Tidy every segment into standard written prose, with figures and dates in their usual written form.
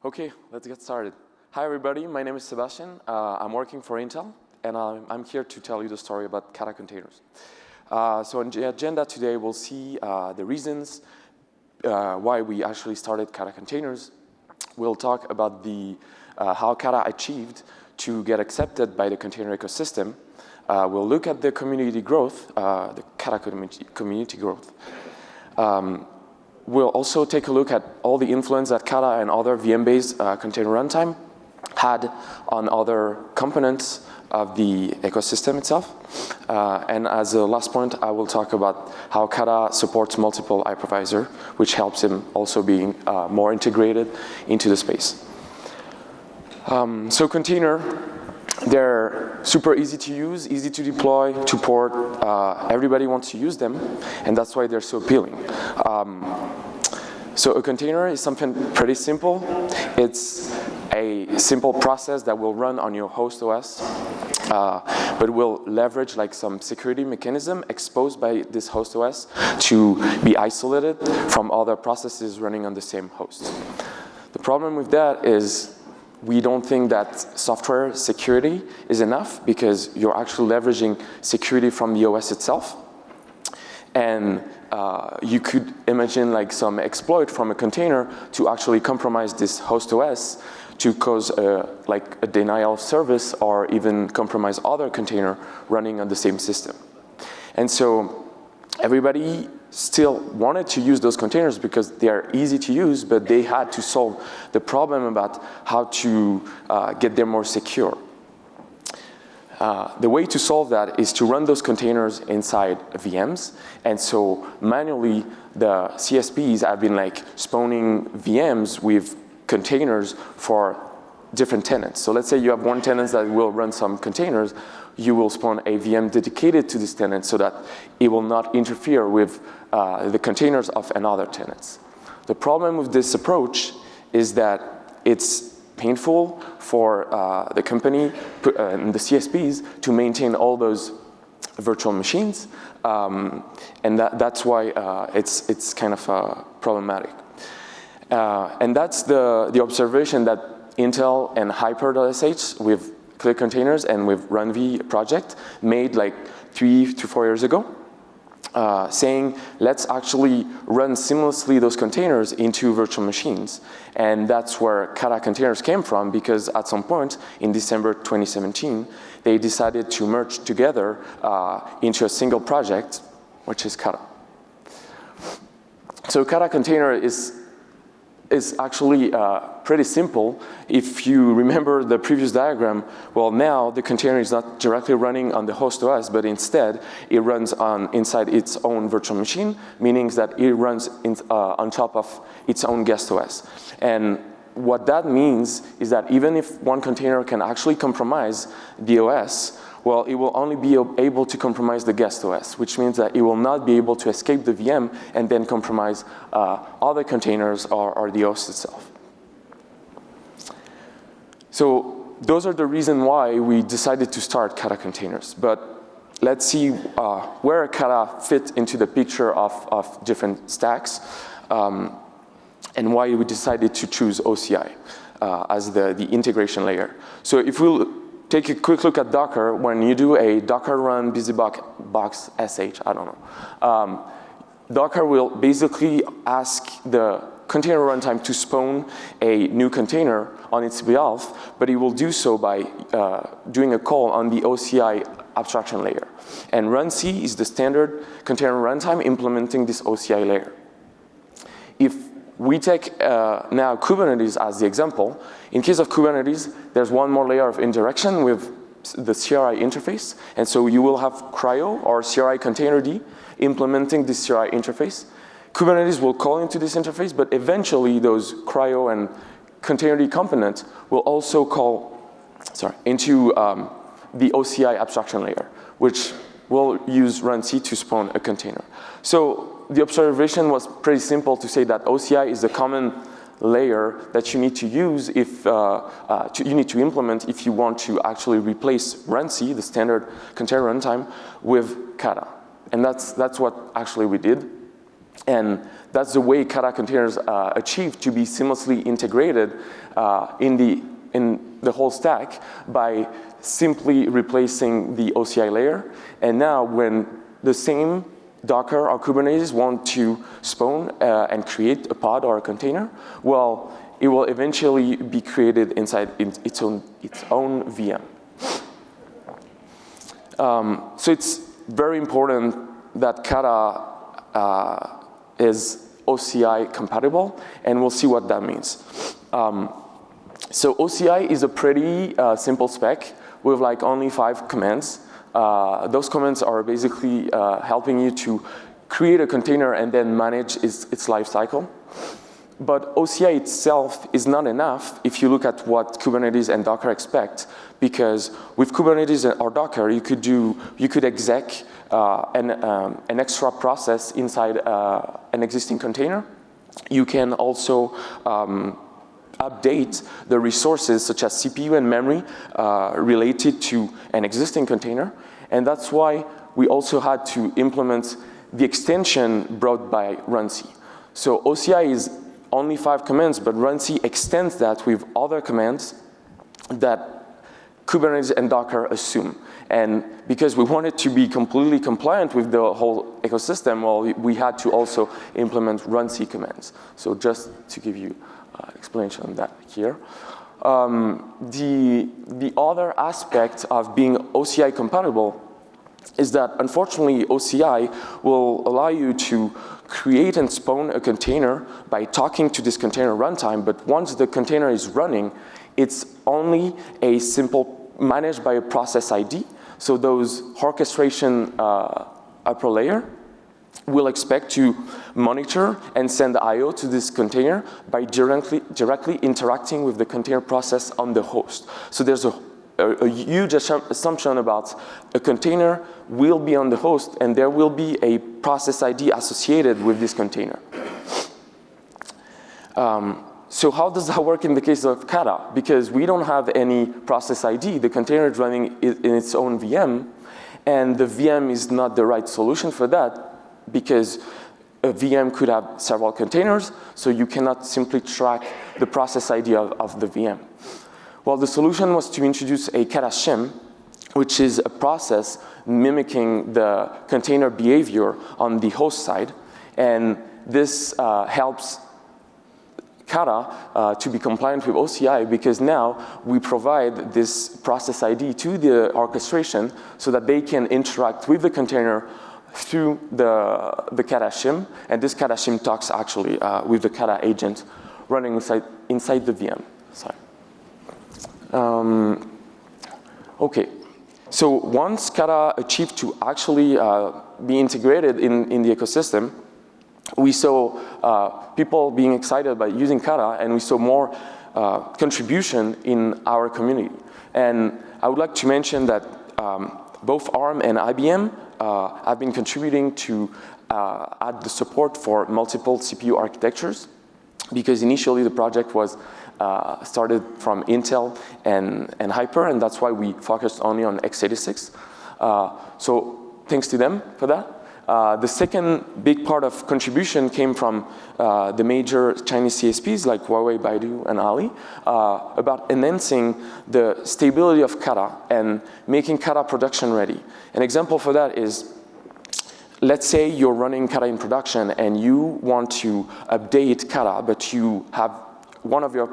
Okay, let's get started. Hi everybody, my name is Sebastian. I'm working for Intel, and I'm here to tell you the story about Kata Containers. So in the agenda today, we'll see the reasons why we actually started Kata Containers. We'll talk about how Kata achieved to get accepted by the container ecosystem. We'll look at the community growth, the Kata community growth. We'll also take a look at all the influence that Kata and other VM-based container runtime had on other components of the ecosystem itself. And as a last point, I will talk about how Kata supports multiple hypervisor, which helps him also being more integrated into the space. So container, they're super easy to use, easy to deploy, to port. Everybody wants to use them, and that's why they're so appealing. So a container is something pretty simple. It's a simple process that will run on your host OS, but will leverage like some security mechanism exposed by this host OS to be isolated from other processes running on the same host. The problem with that is we don't think that software security is enough because you're actually leveraging security from the OS itself. And you could imagine like some exploit from a container to actually compromise this host OS to cause like a denial of service or even compromise other container running on the same system. And so everybody still wanted to use those containers because they are easy to use, but they had to solve the problem about how to get them more secure. The way to solve that is to run those containers inside VMs. And so manually, the CSPs have been like spawning VMs with containers for different tenants. So let's say you have one tenant that will run some containers. You will spawn a VM dedicated to this tenant so that it will not interfere with the containers of another tenant. The problem with this approach is that it's painful for the company and the CSPs to maintain all those virtual machines, and that's why it's kind of problematic. And that's the observation that Intel and Hyper.sh with Clear Containers and with RunV project made like 3 to 4 years ago. Saying, let's actually run seamlessly those containers into virtual machines. And that's where Kata Containers came from, because at some point in December 2017, they decided to merge together into a single project, which is Kata. So Kata Container is actually pretty simple. If you remember the previous diagram, well, now the container is not directly running on the host OS, but instead it runs inside its own virtual machine, meaning that it runs on top of its own guest OS. And what that means is that even if one container can actually compromise the OS, well, it will only be able to compromise the guest OS, which means that it will not be able to escape the VM and then compromise other containers or the host itself. So those are the reasons why we decided to start Kata Containers. But let's see where Kata fit into the picture of different stacks and why we decided to choose OCI as the integration layer. So if we'll take a quick look at Docker. When you do a Docker run busybox sh, I don't know. Docker will basically ask the container runtime to spawn a new container on its behalf, but it will do so by doing a call on the OCI abstraction layer. And runc is the standard container runtime implementing this OCI layer. If we take now Kubernetes as the example. In case of Kubernetes, there's one more layer of indirection with the CRI interface. And so you will have CRI-O or CRI containerd implementing this CRI interface. Kubernetes will call into this interface, but eventually those CRI-O and containerd components will also call into the OCI abstraction layer, which will use runc to spawn a container. So the observation was pretty simple to say that OCI is the common layer that you need to use if you need to implement if you want to actually replace runc, the standard container runtime, with Kata. And that's what actually we did. And that's the way Kata containers achieve to be seamlessly integrated in the whole stack by simply replacing the OCI layer. And now when the same Docker or Kubernetes want to spawn and create a pod or a container, well, it will eventually be created inside its own VM. So it's very important that Kata is OCI compatible, and we'll see what that means. So OCI is a pretty simple spec with like only 5 commands. Those commands are basically helping you to create a container and then manage its life cycle. But OCI itself is not enough if you look at what Kubernetes and Docker expect, because with Kubernetes or Docker, you could exec an extra process inside an existing container. You can also update the resources such as CPU and memory related to an existing container. And that's why we also had to implement the extension brought by runc. So OCI is only 5 commands, but runc extends that with other commands that Kubernetes and Docker assume. And because we wanted to be completely compliant with the whole ecosystem, well, we had to also implement runc commands. So just to give you an explanation on that here. The other aspect of being OCI compatible is that, unfortunately, OCI will allow you to create and spawn a container by talking to this container runtime, but once the container is running, it's only a simple managed by a process ID. So those orchestration upper layer will expect to monitor and send I/O to this container by directly interacting with the container process on the host. So there's a huge assumption about a container will be on the host and there will be a process ID associated with this container. So how does that work in the case of Kata? Because we don't have any process ID. The container is running in its own VM, and the VM is not the right solution for that because a VM could have several containers, so you cannot simply track the process ID of the VM. Well, the solution was to introduce a Kata Shim, which is a process mimicking the container behavior on the host side. And this helps Kata to be compliant with OCI because now we provide this process ID to the orchestration so that they can interact with the container through the Kata Shim. And this Kata Shim talks actually with the Kata agent running inside the VM. Sorry. Okay, so once Kata achieved to actually be integrated in the ecosystem, we saw people being excited by using Kata, and we saw more contribution in our community. And I would like to mention that both ARM and IBM have been contributing to add the support for multiple CPU architectures, because initially the project was started from Intel and Hyper, and that's why we focused only on x86. So thanks to them for that. The second big part of contribution came from the major Chinese CSPs like Huawei, Baidu, and Ali about enhancing the stability of Kata and making Kata production ready. An example for that is, let's say you're running Kata in production and you want to update Kata, but you have one of your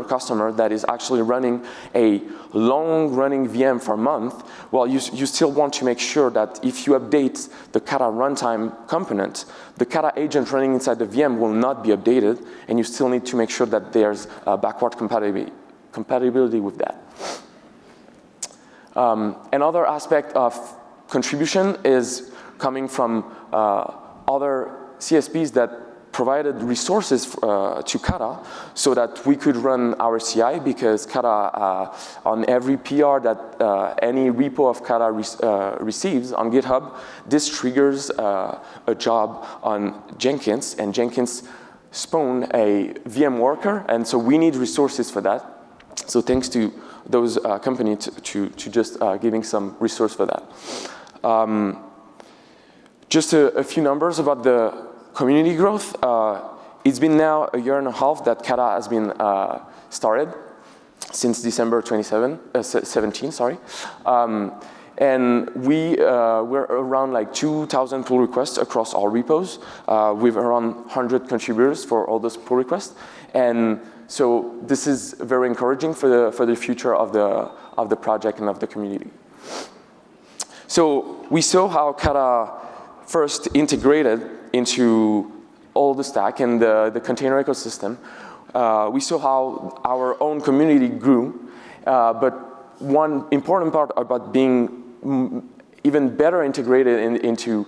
customer that is actually running a long-running VM for a month. Well, you still want to make sure that if you update the Kata runtime component, the Kata agent running inside the VM will not be updated, and you still need to make sure that there's backward compatibility with that. Another aspect of contribution is coming from other CSPs that provided resources to Kata so that we could run our CI, because Kata, on every PR that any repo of Kata receives on GitHub, this triggers a job on Jenkins, and Jenkins spawn a VM worker, and so we need resources for that. So thanks to those companies to just giving some resource for that. Just a few numbers about the community growth. It's been now a year and a half that Kata has been started, since December 2017, sorry. And we're around like 2,000 pull requests across all repos, with around 100 contributors for all those pull requests. And so this is very encouraging for the future of the project and of the community. So we saw how Kata first integrated into all the stack and the container ecosystem. We saw how our own community grew, but one important part about being even better integrated into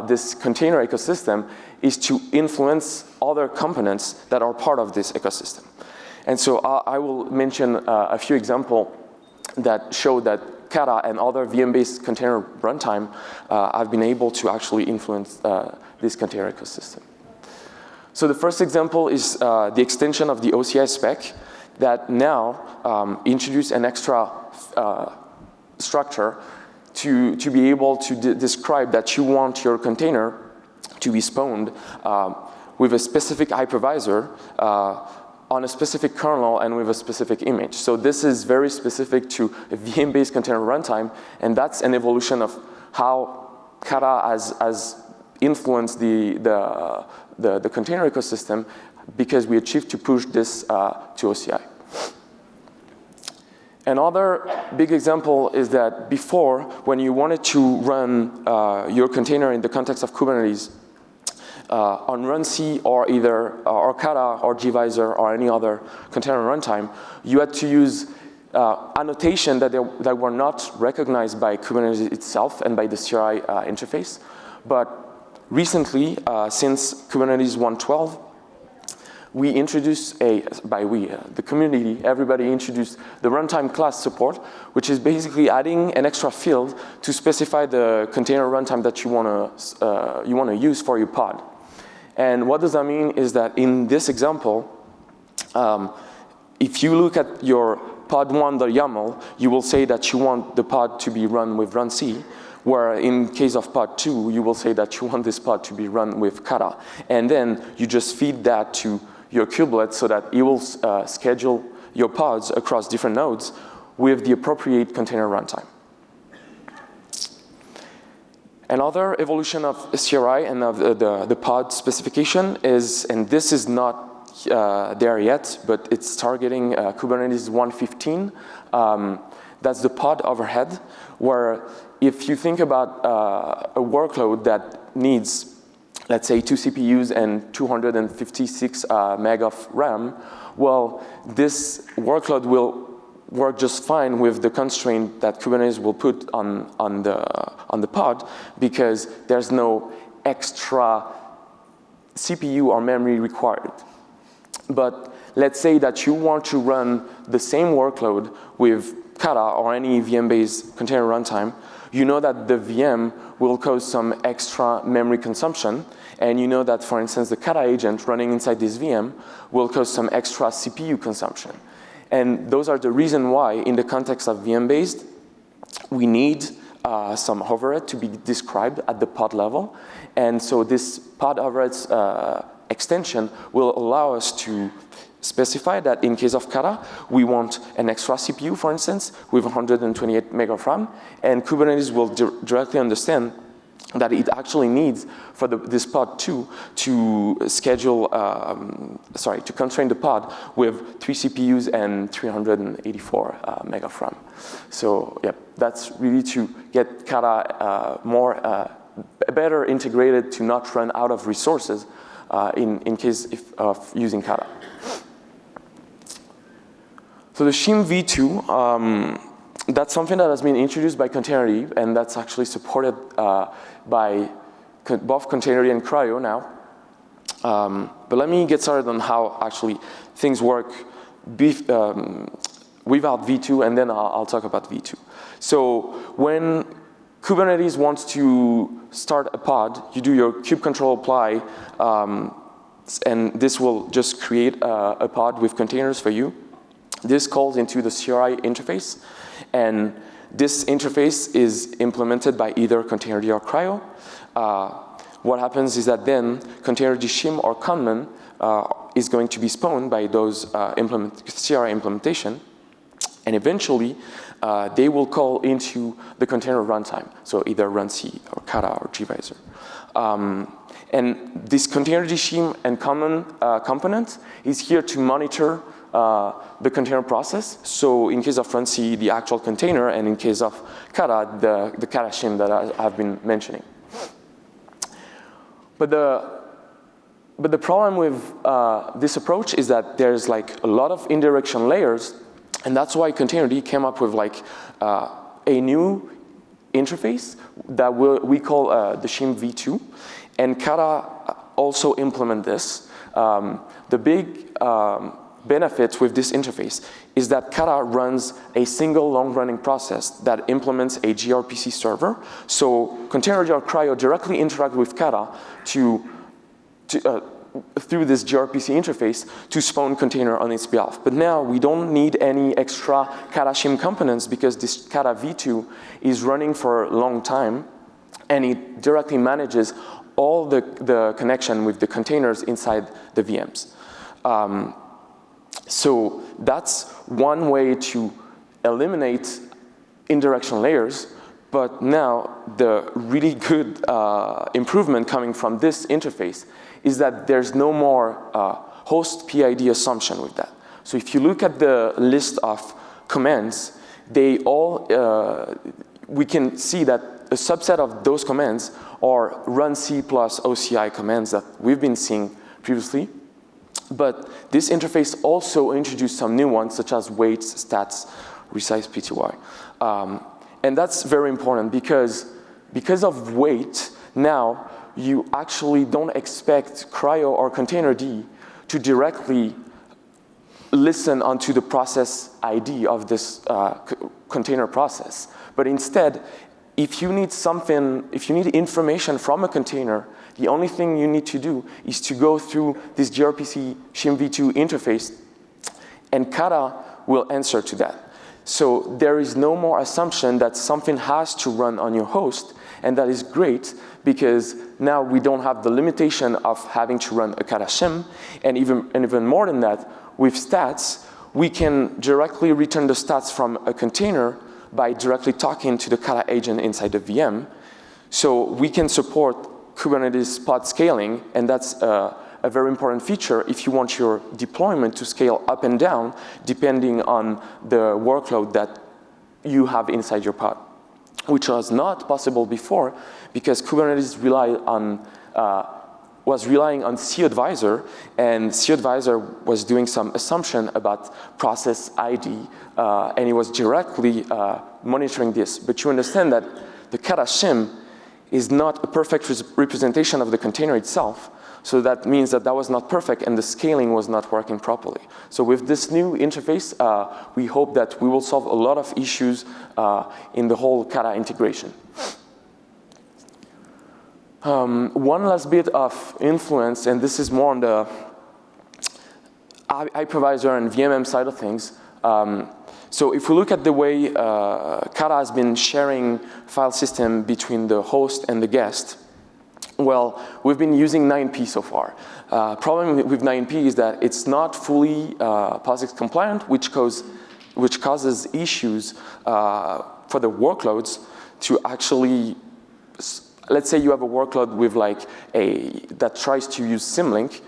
this container ecosystem is to influence other components that are part of this ecosystem. And so I will mention a few examples that show that Kata and other VM-based container runtime have been able to actually influence this container ecosystem. So the first example is the extension of the OCI spec that now introduce an extra structure to be able to describe that you want your container to be spawned with a specific hypervisor on a specific kernel and with a specific image. So this is very specific to a VM-based container runtime, and that's an evolution of how Kata has influenced the container ecosystem, because we achieved to push this to OCI. Another big example is that before, when you wanted to run your container in the context of Kubernetes on runc or either or Kata or gvisor or any other container runtime, you had to use annotation that were not recognized by Kubernetes itself and by the CRI interface. But recently, since Kubernetes 1.12, we introduced the community, everybody introduced the runtime class support, which is basically adding an extra field to specify the container runtime that you want to use for your pod. And what does that mean is that in this example, if you look at your pod1.yaml, you will say that you want the pod to be run with runc, where in case of pod 2, you will say that you want this pod to be run with Kata. And then you just feed that to your kubelet so that it will schedule your pods across different nodes with the appropriate container runtime. Another evolution of CRI and of the pod specification is, and this is not there yet, but it's targeting Kubernetes 1.15. That's the pod overhead, where if you think about a workload that needs, let's say, 2 CPUs and 256 meg of RAM, well, this workload will work just fine with the constraint that Kubernetes will put on the pod, because there's no extra CPU or memory required. But let's say that you want to run the same workload with Kata or any VM-based container runtime. You know that the VM will cause some extra memory consumption, and you know that, for instance, the Kata agent running inside this VM will cause some extra CPU consumption. And those are the reason why, in the context of VM-based, we need some overhead to be described at the pod level. And so this pod overhead extension will allow us to specify that in case of Kata, we want an extra CPU, for instance, with 128 meg of RAM, and Kubernetes will directly understand that it actually needs for this pod 2 to schedule, to constrain the pod with 3 CPUs and 384 meg of RAM. So yeah, that's really to get Kata better integrated to not run out of resources in case of using Kata. So the Shim v2, that's something that has been introduced by Containerd, and that's actually supported by both Containerd and Cryo now. But let me get started on how actually things work without v2, and then I'll talk about v2. So when Kubernetes wants to start a pod, you do your kube control apply, and this will just create a pod with containers for you. This calls into the CRI interface, and this interface is implemented by either containerd or cryo. What happens is that then containerd Shim or conman is going to be spawned by those CRI implementation, and eventually they will call into the container runtime, so either runc or Kata or gvisor. And this containerd Shim and conman component is here to monitor the container process. So in case of runc, the actual container, and in case of Kata, the Kata Shim that I've been mentioning. But the problem with this approach is that there's like a lot of indirection layers, and that's why containerd came up with like a new interface that we call the Shim v2, and Kata also implement this. The big benefit with this interface is that Kata runs a single long-running process that implements a gRPC server. So containerd or cryo directly interact with Kata through this gRPC interface to spawn container on its behalf. But now we don't need any extra Kata Shim components because this Kata v2 is running for a long time, and it directly manages all the connection with the containers inside the VMs. So that's one way to eliminate indirection layers, but now the really good improvement coming from this interface is that there's no more host PID assumption with that. So if you look at the list of commands, they all, we can see that a subset of those commands are runc plus OCI commands that we've been seeing previously. But this interface also introduced some new ones, such as weights, stats, resize PTY. And that's very important because of weight, now you actually don't expect cryo or containerd to directly listen onto the process ID of this container process. But instead, if you need something, if you need information from a container, the only thing you need to do is to go through this gRPC Shim v2 interface, and Kata will answer to that. So there is no more assumption that something has to run on your host, and that is great because now we don't have the limitation of having to run a Kata Shim, and even more than that, with stats, we can directly return the stats from a container by directly talking to the Kata agent inside the VM. So we can support Kubernetes pod scaling, and that's a very important feature if you want your deployment to scale up and down depending on the workload that you have inside your pod, which was not possible before because Kubernetes was relying on cAdvisor, and cAdvisor was doing some assumption about process ID, and it was directly monitoring this. But you understand that the Kata Shim is not a perfect representation of the container itself. So that means that that was not perfect and the scaling was not working properly. So with this new interface, we hope that we will solve a lot of issues in the whole Kata integration. One last bit of influence, and this is more on the hypervisor and VMM side of things. So if we look at the way Kata has been sharing file system between the host and the guest, well, we've been using 9p so far. Problem with 9p is that it's not fully POSIX compliant, which causes issues for the workloads to actually, let's say you have a workload with like that tries to use symlink.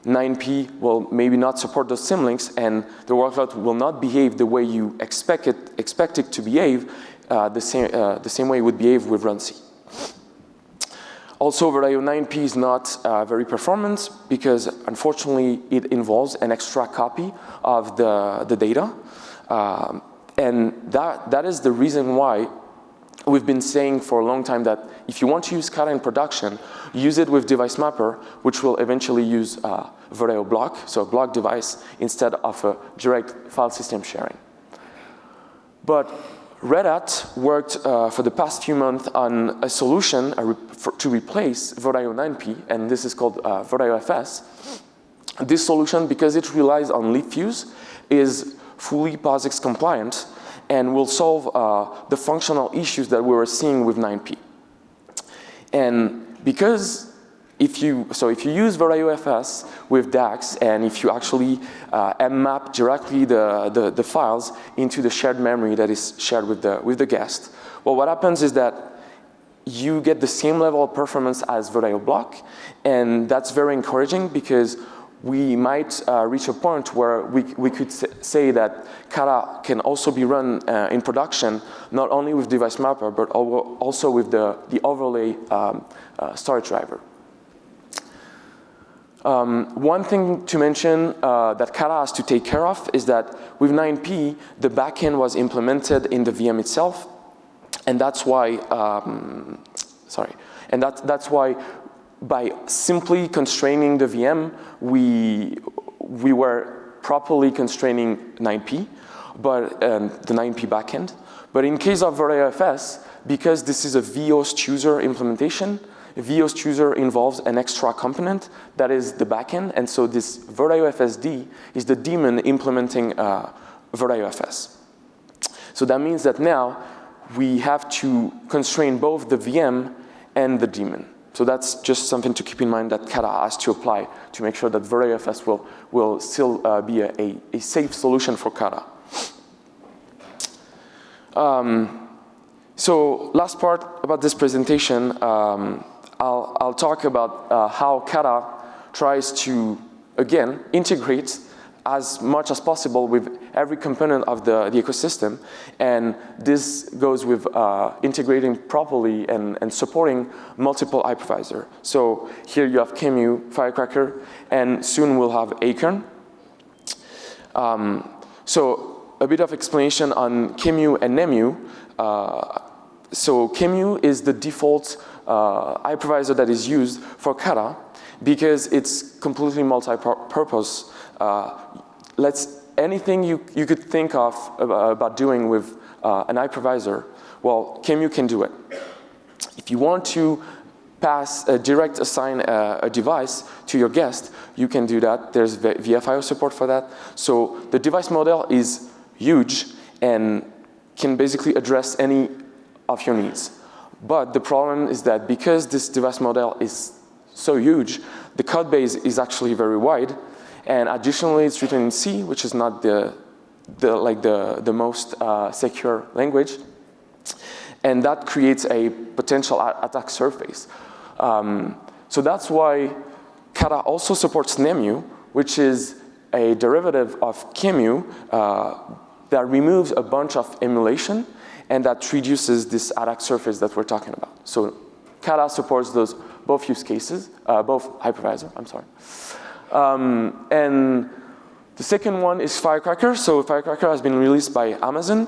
9p will maybe not support those symlinks, and the workload will not behave the way you expect it to behave, the same way it would behave with runc. Also, Virtio 9p is not very performant because, unfortunately, it involves an extra copy of the data, and that is the reason why we've been saying for a long time that if you want to use Kata in production, use it with device mapper, which will eventually use Virtio block, so a block device, instead of a direct file system sharing. But Red Hat worked for the past few months on a solution to replace Virtio 9p, and this is called Virtio FS. This solution, because it relies on leaf views, is fully POSIX compliant, and will solve the functional issues that we were seeing with 9P. And because if you use VeriOFS with DAX, and if you actually map directly the files into the shared memory that is shared with the guest, well, what happens is that you get the same level of performance as VeriOBlock, and that's very encouraging because we might reach a point where we could say that Kata can also be run in production, not only with device mapper, but also with the overlay storage driver. One thing to mention that Kata has to take care of is that with 9P, the backend was implemented in the VM itself, and that's why, that's why by simply constraining the VM, we were properly constraining 9P, but the 9P backend. But in case of VeriOFS, because this is a vhost chooser implementation, vhost chooser involves an extra component that is the backend, and so this VeriOFSD is the daemon implementing VeriOFS. So that means that now we have to constrain both the VM and the daemon. So that's just something to keep in mind that Kata has to apply to make sure that VeriOFS will still be a safe solution for Kata. So last part about this presentation, I'll talk about how Kata tries to, again, integrate as much as possible with every component of the ecosystem. And this goes with integrating properly and supporting multiple hypervisor. So here you have QEMU, Firecracker, and soon we'll have Acorn. So a bit of explanation on QEMU and NEMU. So QEMU is the default hypervisor that is used for Kata because it's completely multi-purpose. Anything you could think of about doing with an hypervisor, well, QEMU can do it. If you want to direct assign a device to your guest, you can do that. There's VFIO support for that. So the device model is huge and can basically address any of your needs. But the problem is that because this device model is so huge, the code base is actually very wide. And additionally, it's written in C, which is not the most secure language. And that creates a potential attack surface. So that's why Kata also supports NEMU, which is a derivative of QEMU that removes a bunch of emulation and that reduces this attack surface that we're talking about. So Kata supports both use cases, both hypervisor, I'm sorry. And the second one is Firecracker. So Firecracker has been released by Amazon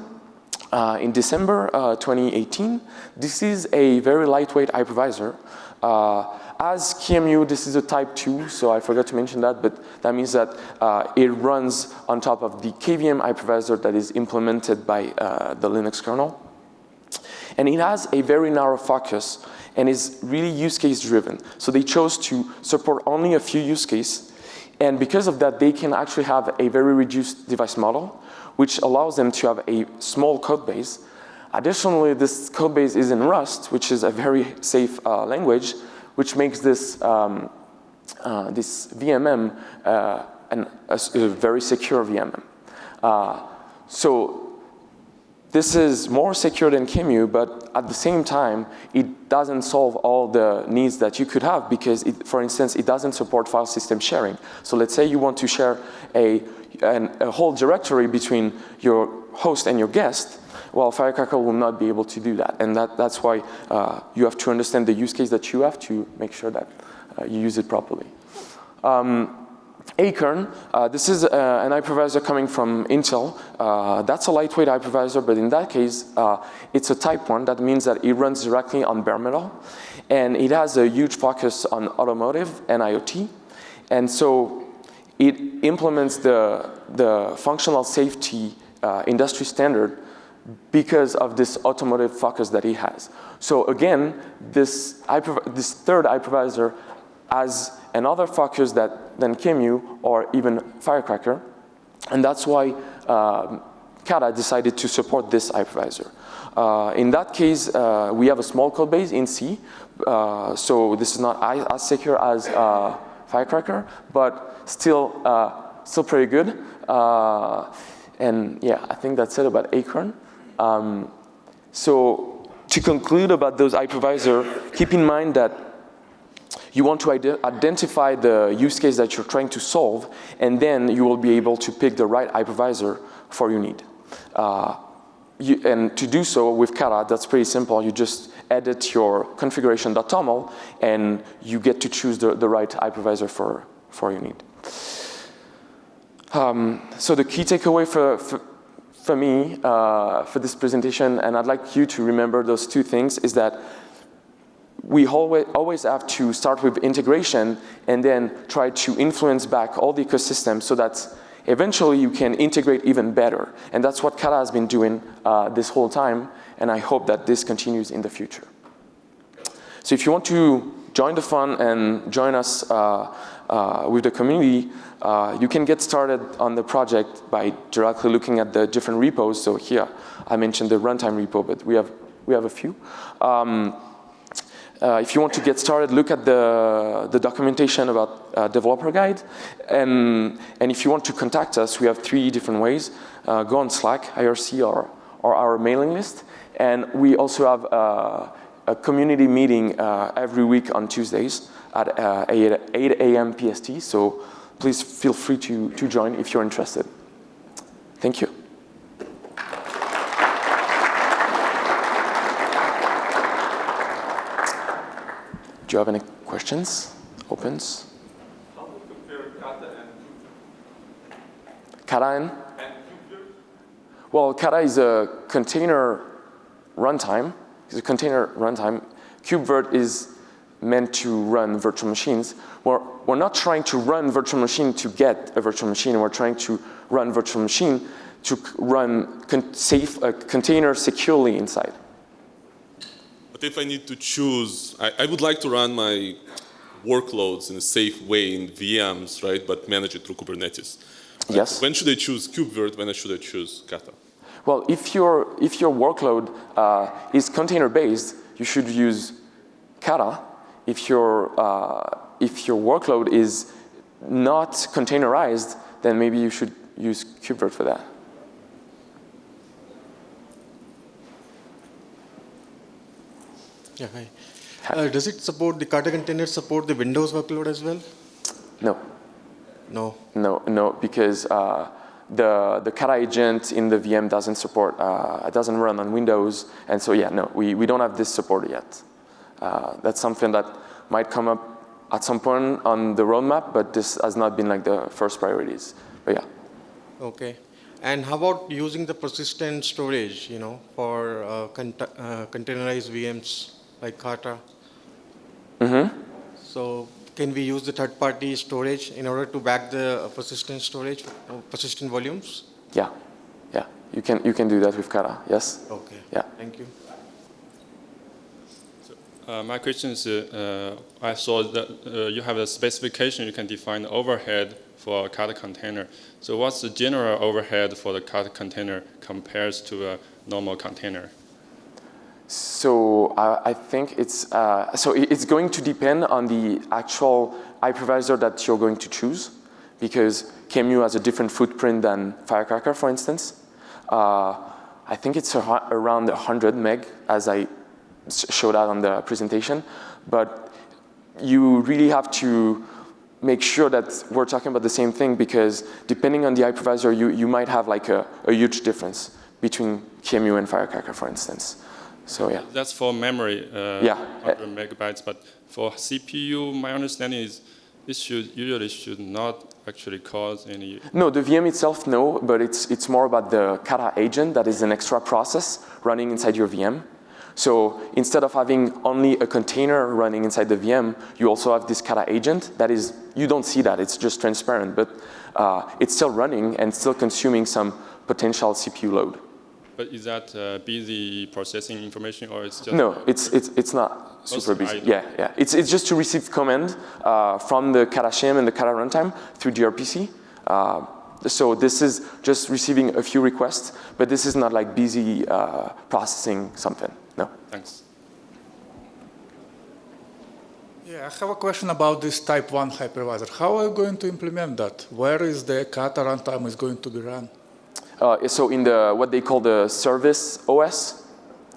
in December 2018. This is a very lightweight hypervisor. As QEMU, this is a type 2, so I forgot to mention that, but that means that it runs on top of the KVM hypervisor that is implemented by the Linux kernel. And it has a very narrow focus and is really use case driven. So they chose to support only a few use cases, and because of that, they can actually have a very reduced device model, which allows them to have a small code base. Additionally, this code base is in Rust, which is a very safe language, which makes this VMM a very secure VMM. So this is more secure than QEMU, but at the same time, it doesn't solve all the needs that you could have because, for instance, it doesn't support file system sharing. So let's say you want to share a whole directory between your host and your guest. Well, Firecracker will not be able to do that, and that's why you have to understand the use case that you have to make sure that you use it properly. Acorn, this is an hypervisor coming from Intel. That's a lightweight hypervisor, but in that case, it's a type 1. That means that it runs directly on bare metal, and it has a huge focus on automotive and IoT, and so it implements the functional safety industry standard because of this automotive focus that it has. So again, this third hypervisor has another focus than QEMU or even Firecracker, and that's why Kata decided to support this hypervisor. In that case, we have a small code base in C, so this is not as secure as Firecracker, but still pretty good. And yeah, I think that's it about Acorn. So to conclude about those hypervisor, keep in mind that you want to identify the use case that you're trying to solve, and then you will be able to pick the right hypervisor for your need. And to do so with Kata, that's pretty simple. You just edit your configuration.toml, and you get to choose the right hypervisor for your need. So the key takeaway for me, for this presentation, and I'd like you to remember those two things, is that we always have to start with integration and then try to influence back all the ecosystem so that eventually you can integrate even better. And that's what Kata has been doing this whole time, and I hope that this continues in the future. So if you want to join the fun and join us with the community, you can get started on the project by directly looking at the different repos. So here, I mentioned the runtime repo, but we have a few. If you want to get started, look at the documentation about developer guide. And if you want to contact us, we have 3 different ways. Go on Slack, IRC, or our mailing list. And we also have a community meeting every week on Tuesdays at 8 a.m. PST. So please feel free to join if you're interested. Thank you. Do you have any questions? Opens? How would you compare Kata and QEMU? Kata and QEMU? Well, Kata is a container runtime. It's a container runtime. KubeVirt is meant to run virtual machines. We're not trying to run virtual machine to get a virtual machine. We're trying to run virtual machine to run a container securely inside. But if I need to choose, I would like to run my workloads in a safe way in VMs, right? But manage it through Kubernetes. Yes. When should I choose KubeVirt? When should I choose Kata? Well, if your workload is container-based, you should use Kata. If your workload is not containerized, then maybe you should use KubeVirt for that. Yeah, hi. Does it support, the Kata containers support the Windows workload as well? No. No. No, because the Kata agent in the VM doesn't support, it doesn't run on Windows, and so yeah, no, we don't have this support yet. That's something that might come up at some point on the roadmap, but this has not been like the first priorities, but yeah. Okay. And how about using the persistent storage, for containerized VMs like Kata? Mm-hmm. So can we use the third-party storage in order to back the persistent storage, persistent volumes? Yeah. You can do that with Kata. Yes. Okay. Yeah. Thank you. My question is, I saw that you have a specification, you can define the overhead for a Kata container. So what's the general overhead for the Kata container compares to a normal container? So I think it's going to depend on the actual hypervisor that you're going to choose, because QEMU has a different footprint than Firecracker, for instance. I think it's around 100 meg, as I showed out on the presentation, but you really have to make sure that we're talking about the same thing, because depending on the hypervisor, you might have like a huge difference between QEMU and Firecracker, for instance. So yeah. That's for memory, 100 megabytes, but for CPU, my understanding is this usually should not actually cause any... No, the VM itself, no, but it's more about the Kata agent that is an extra process running inside your VM. So instead of having only a container running inside the VM, you also have this Kata agent that is, you don't see that, it's just transparent, but it's still running and still consuming some potential CPU load. But is that busy processing information, or it's just... No, it's not super busy. Yeah. It's just to receive command from the Kata Shim and the Kata runtime through gRPC. So this is just receiving a few requests, but this is not like busy processing something. No. Thanks. Yeah, I have a question about this type 1 hypervisor. How are you going to implement that? Where is the Kata runtime is going to be run? So in the what they call the service OS,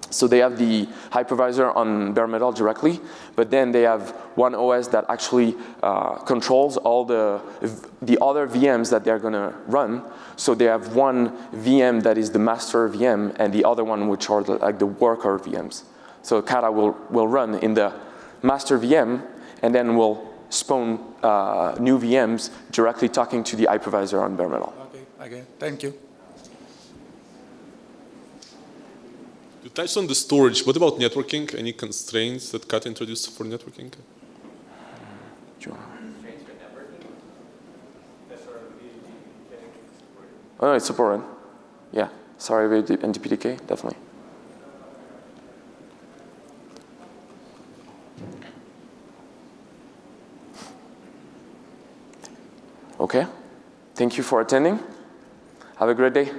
so they have the hypervisor on bare metal directly, but then they have one OS that actually controls all the other VMs that they're going to run. So they have one VM that is the master VM, and the other one which are like the worker VMs. So Kata will run in the master VM, and then will spawn new VMs directly talking to the hypervisor on bare metal. Okay, thank you. You touched on the storage. What about networking? Any constraints that Kata introduced for networking? Sure. Constraints for networking? That's sort of getting supported. Oh, no, it's supported. Yeah, sorry, and DPDK, definitely. Okay, thank you for attending. Have a great day.